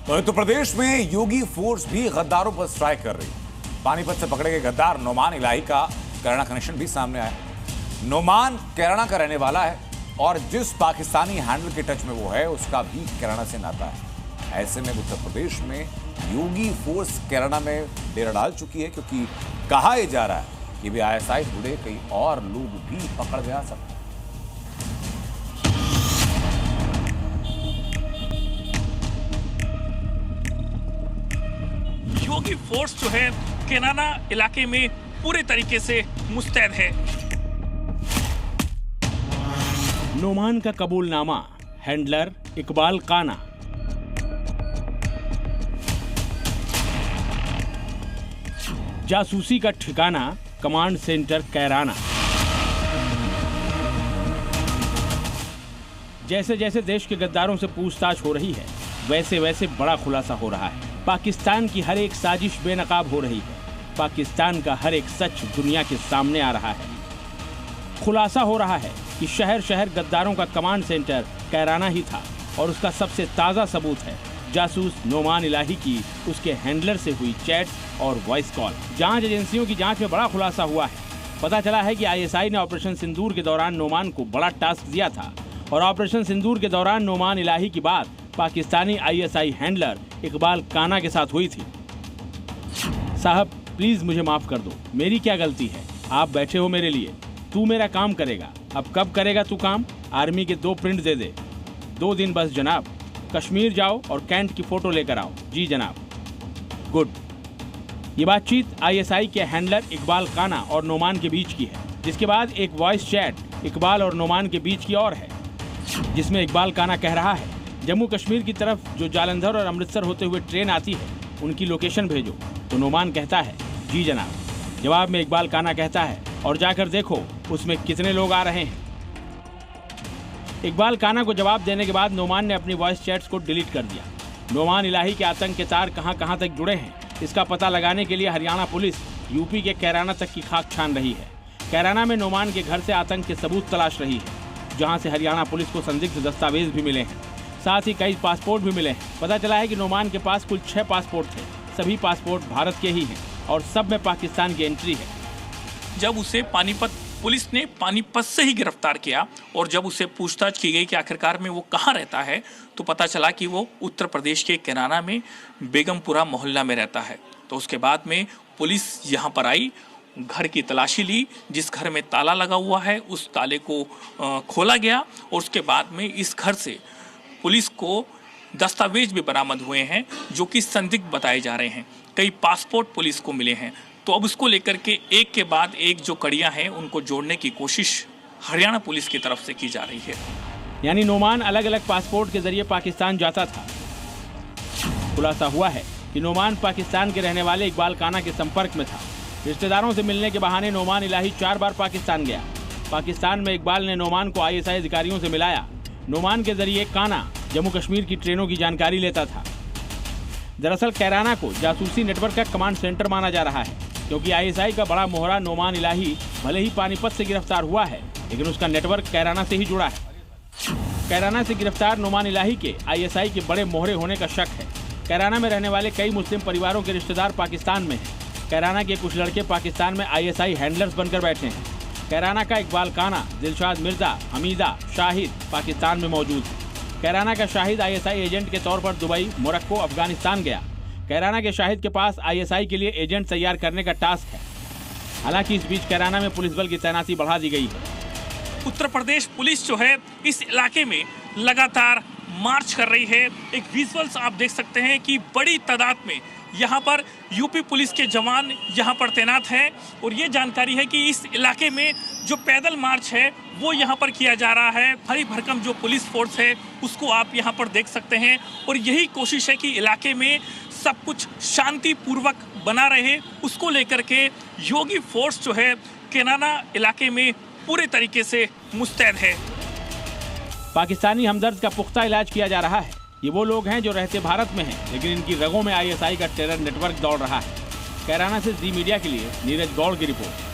तो उत्तर प्रदेश में योगी फोर्स भी गद्दारों पर स्ट्राइक कर रही है। पानीपत से पकड़े गए गद्दार नोमान इलाही का कैराना कनेक्शन भी सामने आया। नोमान कैराना का रहने वाला है और जिस पाकिस्तानी हैंडल के टच में वो है उसका भी कैराना से नाता है। ऐसे में उत्तर प्रदेश में योगी फोर्स कैराना में डेरा डाल चुकी है, क्योंकि कहा यह जा रहा है कि वे आईएसआई जुड़े कई और लोग भी पकड़ में आ सकते हैं। योगी फोर्स जो है कैराना इलाके में पूरे तरीके से मुस्तैद है। नोमान का कबूलनामा, हैंडलर इकबाल काना। जासूसी का ठिकाना कमांड सेंटर कैराना। जैसे जैसे देश के गद्दारों से पूछताछ हो रही है, वैसे वैसे बड़ा खुलासा हो रहा है। पाकिस्तान की हर एक साजिश बेनकाब हो रही है। पाकिस्तान का हर एक सच दुनिया के सामने आ रहा है। खुलासा हो रहा है कि शहर शहर गद्दारों का कमांड सेंटर कैराना ही था और उसका सबसे ताज़ा सबूत है जासूस नोमान इलाही की उसके हैंडलर से हुई चैट और वॉइस कॉल। जांच एजेंसियों की जांच में बड़ा खुलासा हुआ है। पता चला है कि आईएसआई ने ऑपरेशन सिंदूर के दौरान नोमान को बड़ा टास्क दिया था और ऑपरेशन सिंदूर के दौरान नोमान इलाही की बात पाकिस्तानी आईएसआई हैंडलर इकबाल काना के साथ हुई थी। साहब प्लीज मुझे माफ कर दो, मेरी क्या गलती है? आप बैठे हो मेरे लिए, तू मेरा काम करेगा। अब कब करेगा तू काम? आर्मी के 2 प्रिंट दे दे। 2 दिन बस जनाब। कश्मीर जाओ और कैंट की फोटो लेकर आओ। जी जनाब। गुड। ये बातचीत आईएसआई के हैंडलर इकबाल काना और नोमान के बीच की है, जिसके बाद एक वॉइस चैट इकबाल और नोमान के बीच की और है, जिसमें इकबाल काना कह रहा है जम्मू कश्मीर की तरफ जो जालंधर और अमृतसर होते हुए ट्रेन आती है उनकी लोकेशन भेजो। तो नोमान कहता है जी जनाब। जवाब में इकबाल काना कहता है और जाकर देखो उसमें कितने लोग आ रहे हैं। इकबाल काना को जवाब देने के बाद नोमान ने अपनी वॉइस चैट्स को डिलीट कर दिया। नोमान इलाही के आतंक के तार कहां कहां तक जुड़े हैं, इसका पता लगाने के लिए हरियाणा पुलिस यूपी के कैराना तक की खाक छान रही है। कैराना में नोमान के घर से आतंक के सबूत तलाश रही है, जहां से हरियाणा पुलिस को संदिग्ध दस्तावेज भी मिले हैं, साथ ही कई पासपोर्ट भी मिले हैं। पता चला है कि नोमान के पास कुल 6 पासपोर्ट थे। सभी पासपोर्ट भारत के ही हैं और सब में पाकिस्तान की एंट्री है। जब उसे पानीपत पुलिस ने पानीपत से ही गिरफ्तार किया और जब उसे पूछताछ की गई कि आखिरकार में वो कहाँ रहता है, तो पता चला कि वो उत्तर प्रदेश के कैराना में बेगमपुरा मोहल्ला में रहता है। तो उसके बाद में पुलिस यहाँ पर आई, घर की तलाशी ली। जिस घर में ताला लगा हुआ है उस ताले को खोला गया और उसके बाद में इस घर से पुलिस को दस्तावेज भी बरामद हुए हैं जो कि संदिग्ध बताए जा रहे हैं। कई पासपोर्ट पुलिस को मिले हैं। तो अब इसको लेकर के एक के बाद एक जो कड़ियां हैं उनको जोड़ने की कोशिश हरियाणा पुलिस की तरफ से की जा रही है। यानी नोमान अलग अलग पासपोर्ट के जरिए पाकिस्तान जाता था। खुलासा हुआ है कि नोमान पाकिस्तान के रहने वाले इकबाल काना के संपर्क में था। रिश्तेदारों से मिलने के बहाने नोमान इलाही 4 बार पाकिस्तान गया। पाकिस्तान में इकबाल ने नोमान को आईएसआई अधिकारियों से मिलाया। नोमान के जरिए काना जम्मू कश्मीर की ट्रेनों की जानकारी लेता था। दरअसल कैराना को जासूसी नेटवर्क का कमांड सेंटर माना जा रहा है, क्योंकि आईएसआई का बड़ा मोहरा नोमान इलाही भले ही पानीपत से गिरफ्तार हुआ है, लेकिन उसका नेटवर्क कैराना से ही जुड़ा है। कैराना से गिरफ्तार नोमान इलाही के आईएसआई के बड़े मोहरे होने का शक है। कैराना में रहने वाले कई मुस्लिम परिवारों के रिश्तेदार पाकिस्तान में हैं। कैराना के कुछ लड़के पाकिस्तान में आईएसआई हैंडलर्स बनकर बैठे हैं। कैराना का इकबाल काना, दिलशाद मिर्जा, हमीदा, शाहिद पाकिस्तान में मौजूद है। कैराना का शाहिद आईएसआई एजेंट के तौर पर दुबई, मोरक्को, अफगानिस्तान गया। कैराना के शाहिद के पास आईएसआई के लिए एजेंट तैयार करने का टास्क है। हालांकि इस बीच कैराना में पुलिस बल की तैनाती बढ़ा दी गई है। उत्तर प्रदेश पुलिस जो है इस इलाके में लगातार मार्च कर रही है। एक विजुअल्स आप देख सकते हैं कि बड़ी तादाद में यहाँ पर यूपी पुलिस के जवान यहाँ पर तैनात हैं और ये जानकारी है कि इस इलाके में जो पैदल मार्च है वो यहाँ पर किया जा रहा है। भरी भरकम जो पुलिस फोर्स है उसको आप यहाँ पर देख सकते हैं और यही कोशिश है कि इलाके में सब कुछ शांतिपूर्वक बना रहे। उसको लेकर के योगी फोर्स जो है कैराना इलाके में पूरे तरीके से मुस्तैद है। पाकिस्तानी हमदर्द का पुख्ता इलाज किया जा रहा है। ये वो लोग हैं जो रहते भारत में हैं, लेकिन इनकी रगों में आईएसआई का टेरर नेटवर्क दौड़ रहा है। कैराना से जी मीडिया के लिए नीरज गौड़ की रिपोर्ट।